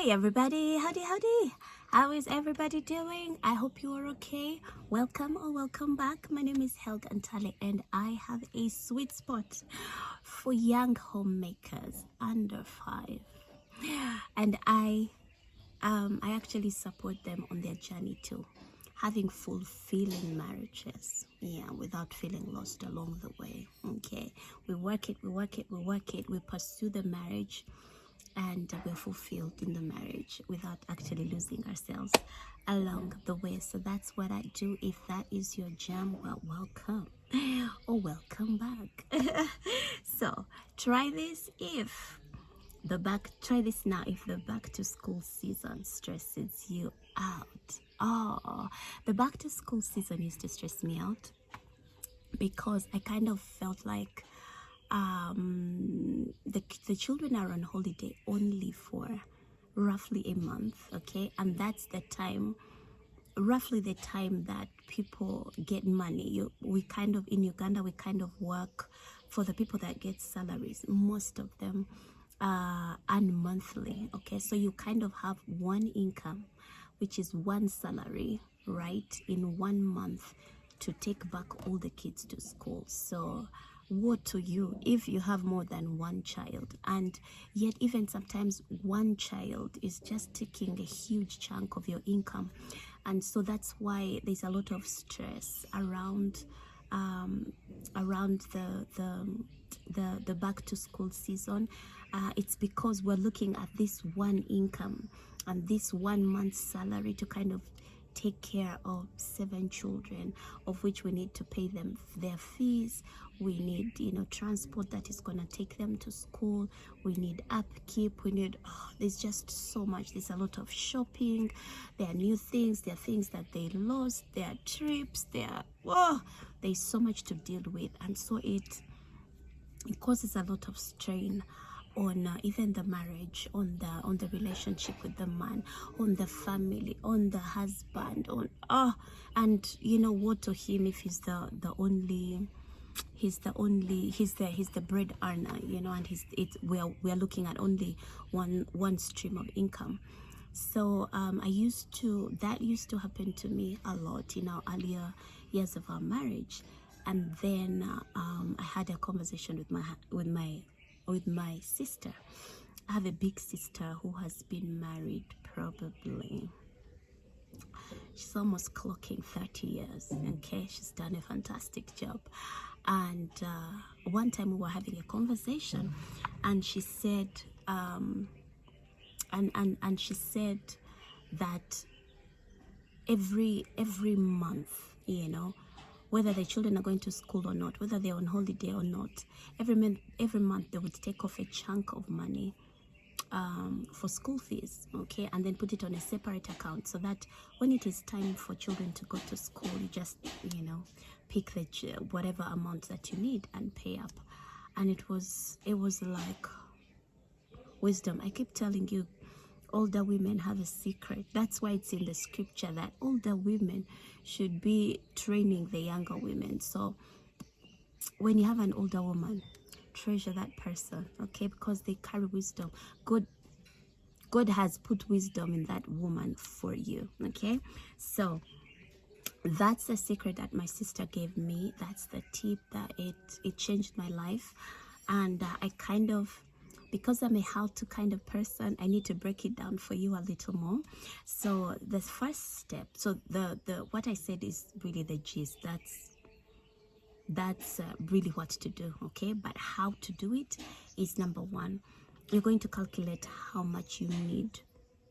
Hey everybody, howdy. How is everybody doing? I hope you are okay. Welcome or welcome back. My name is Helga Antale and I have a sweet spot for young homemakers under 5. And I actually support them on their journey to having fulfilling marriages, without feeling lost along the way. Okay, we work it, we pursue the marriage, and we're fulfilled in the marriage without actually losing ourselves along the way. So that's what I do. If that is your jam, well, welcome or welcome back. So try this try this now if the back to school season stresses you out. Oh, the back to school season used to stress me out because I kind of felt like the children are on holiday only for roughly a month, okay, and that's the time, roughly the time that people get money. We kind of, in Uganda, we kind of work for the people that get salaries. Most of them earn monthly, okay, so you kind of have one income, which is one salary, right, in 1 month to take back all the kids to school. So woe to you if you have more than one child, and yet even sometimes one child is just taking a huge chunk of your income. And so that's why there's a lot of stress around the back to school season. It's because we're looking at this one income and this 1 month's salary to kind of take care of 7 children, of which we need to pay them their fees. We need, transport that is going to take them to school. We need upkeep. We need, there's just so much. There's a lot of shopping. There are new things. There are things that they lost. There are trips. There's so much to deal with. And so it causes a lot of strain on even the marriage, on the relationship with the man, on the family, on the husband, and what to him if he's the bread earner, and we're looking at only one stream of income. So that used to happen to me a lot in our earlier years of our marriage. And then I had a conversation with my sister. I have a big sister who has been married probably, she's almost clocking 30 years. Okay, she's done a fantastic job. And one time we were having a conversation, and she said and she said that every month, whether the children are going to school or not, whether they're on holiday or not, every month they would take off a chunk of money for school fees, okay, and then put it on a separate account, so that when it is time for children to go to school, you just pick whatever amount that you need and pay up. And it was like wisdom. I keep telling you, older women have a secret. That's why it's in the scripture that older women should be training the younger women. So when you have an older woman, treasure that person, okay, because they carry wisdom. God has put wisdom in that woman for you, okay? So that's the secret that my sister gave me. That's the tip that it changed my life. And I kind of, because I'm a how-to kind of person, I need to break it down for you a little more. So the first step, so the what I said is really the gist. That's really what to do, okay? But how to do it is, number one, you're going to calculate how much you need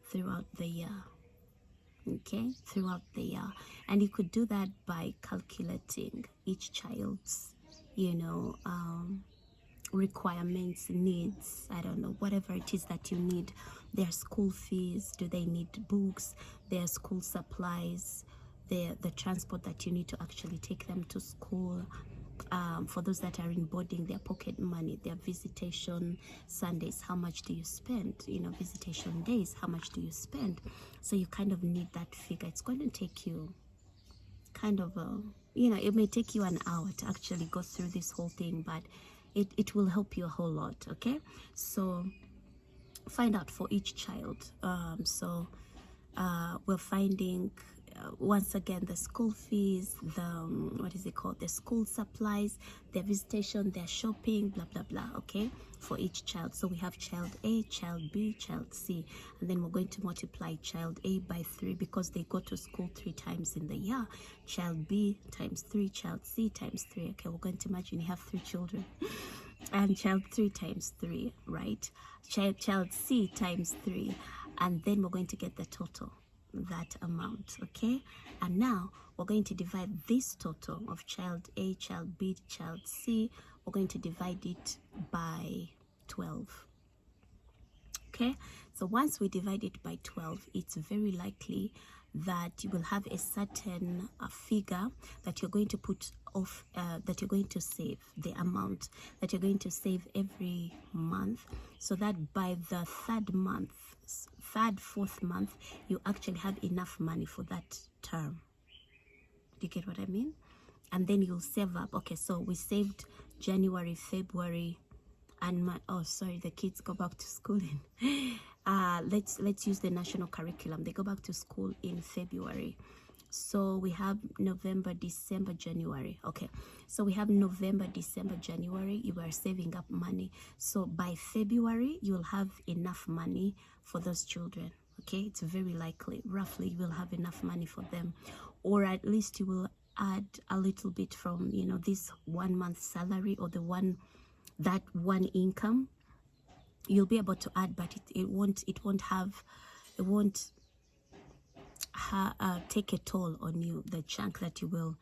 throughout the year, okay? Throughout the year. And you could do that by calculating each child's, requirements, needs, I don't know, whatever it is that you need. Their school fees, do they need books, their school supplies, the transport that you need to actually take them to school. For those that are in boarding, their pocket money, their visitation Sundays, how much do you spend? Visitation days, how much do you spend? So you kind of need that figure. It's going to take you kind of it may take you an hour to actually go through this whole thing, but it will help you a whole lot, okay? So find out for each child. We're finding once again the school fees, the what is it called, the school supplies, their visitation, their shopping, blah blah blah. Okay, for each child. So we have child A, child B, child C, and then we're going to multiply child A by 3 because they go to school 3 times in the year. Child B times 3, child C times 3. Okay, we're going to imagine you have 3 children and child 3 times 3, right? Child C times 3, and then we're going to get the total, that amount. Okay, and now we're going to divide this total of child A, child B, child C, we're going to divide it by 12. Okay, so once we divide it by 12, it's very likely that you will have a certain figure that you're going to put off, that you're going to save, the amount that you're going to save every month, so that by the fourth month, you actually have enough money for that term. Do you get what I mean? And then you'll save up. Okay, so we saved January, February, and oh, sorry, the kids go back to school in let's use the national curriculum. They go back to school in February. So we have November, December, January. Okay, so we have November, December, January. You are saving up money, so by February you'll have enough money for those children. Okay, it's very likely, roughly, you will have enough money for them, or at least you will add a little bit from, you know, this 1 month salary, or that one income. You'll be able to add, but it won't take a toll on you, the chunk that you will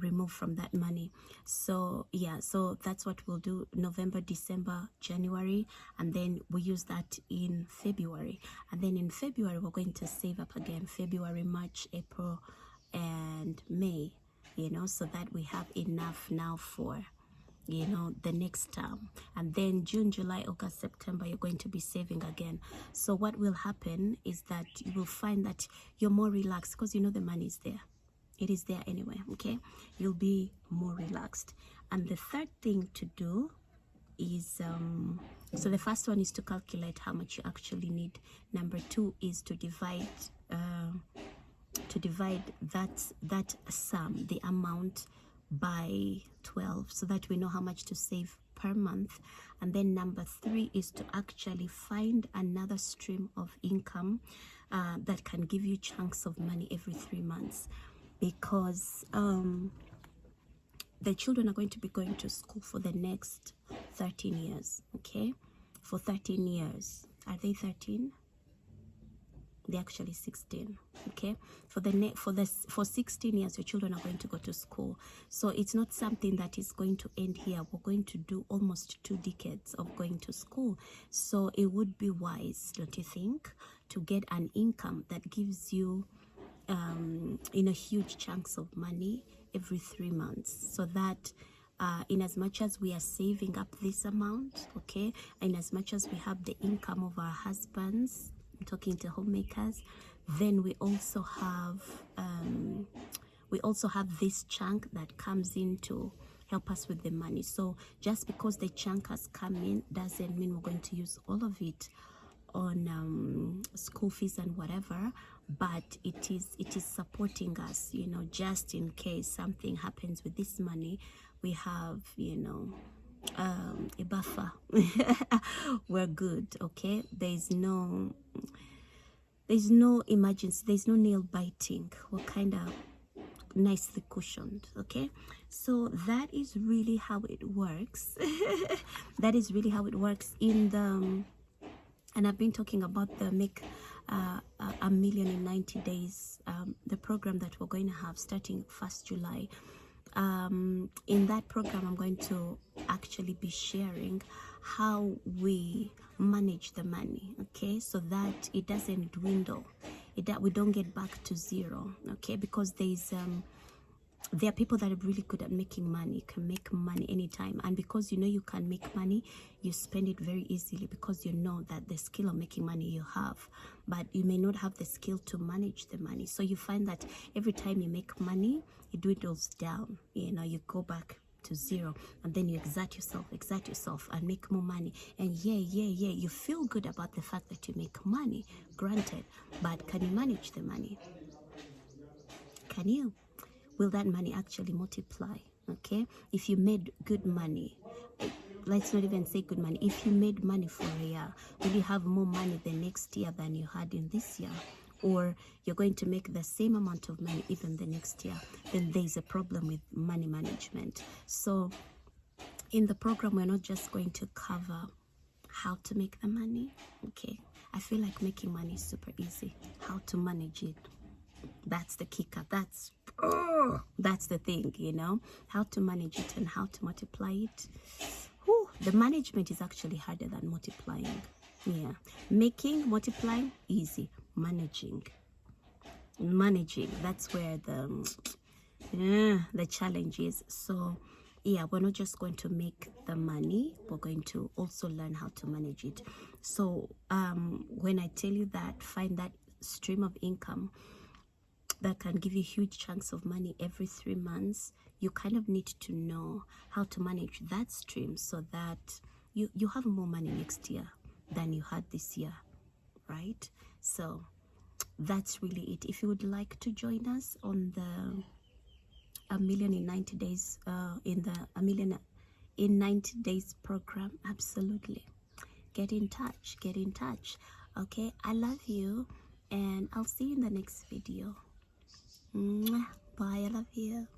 remove from that money. So yeah, so that's what we'll do: November, December, January, and then we use that in February. And then in February we're going to save up again: February, March, April, and May, you know, so that we have enough now for, you know, the next term. And then June, July, August, September, you're going to be saving again. So what will happen is that you will find that you're more relaxed, because you know the money is there. It is there anyway. Okay, you'll be more relaxed. And the third thing to do is so the first one is to calculate how much you actually need. Number 2 is to divide that sum, the amount, by 12, so that we know how much to save per month. And then number 3 is to actually find another stream of income that can give you chunks of money every 3 months, because the children are going to be going to school for the next 13 years. Okay, for 13 years. Are they 13? They're actually 16. Okay, for 16 years your children are going to go to school. So it's not something that is going to end here. We're going to do almost 2 decades of going to school. So it would be wise, don't you think, to get an income that gives you huge chunks of money every 3 months, so that in as much as we are saving up this amount, okay, in as much as we have the income of our husbands, I'm talking to homemakers, then we also have this chunk that comes in to help us with the money. So just because the chunk has come in doesn't mean we're going to use all of it on school fees and whatever, but it is supporting us, you know, just in case something happens with this money. We have, you know, a buffer. We're good. Okay, there's no emergency, there's no nail biting. We're kind of nicely cushioned. Okay, so that is really how it works. That is really how it works in the and I've been talking about the Make a Million in 90 Days, the program that we're going to have starting 1st July. In that program, I'm going to actually be sharing how we manage the money, okay, so that it doesn't dwindle, that we don't get back to zero, okay, because there are people that are really good at making money, can make money anytime, and because you know you can make money, you spend it very easily, because you know that the skill of making money you have, but you may not have the skill to manage the money. So you find that every time you make money, it dwindles down, you know, you go back to zero, and then you exert yourself and make more money. And you feel good about the fact that you make money, granted, but can you manage the money? Can you? Will that money actually multiply? Okay, if you made good money, let's not even say good money, if you made money for a year, will you have more money the next year than you had in this year? Or you're going to make the same amount of money even the next year? Then there's a problem with money management. So in the program, we're not just going to cover how to make the money. Okay, I feel like making money is super easy. How to manage it, that's the kicker. That's the thing, you know, how to manage it and how to multiply it. Whew, the management is actually harder than multiplying. Yeah, multiplying easy. Managing, that's where the challenge is. So yeah, we're not just going to make the money, we're going to also learn how to manage it. So when I tell you that, find that stream of income that can give you huge chunks of money every 3 months, you kind of need to know how to manage that stream so that you have more money next year than you had this year, right? So that's really it. If you would like to join us on the A Million in 90 Days, in the A Million in 90 Days program, absolutely, get in touch. Okay, I love you, and I'll see you in the next video. Bye, I love you.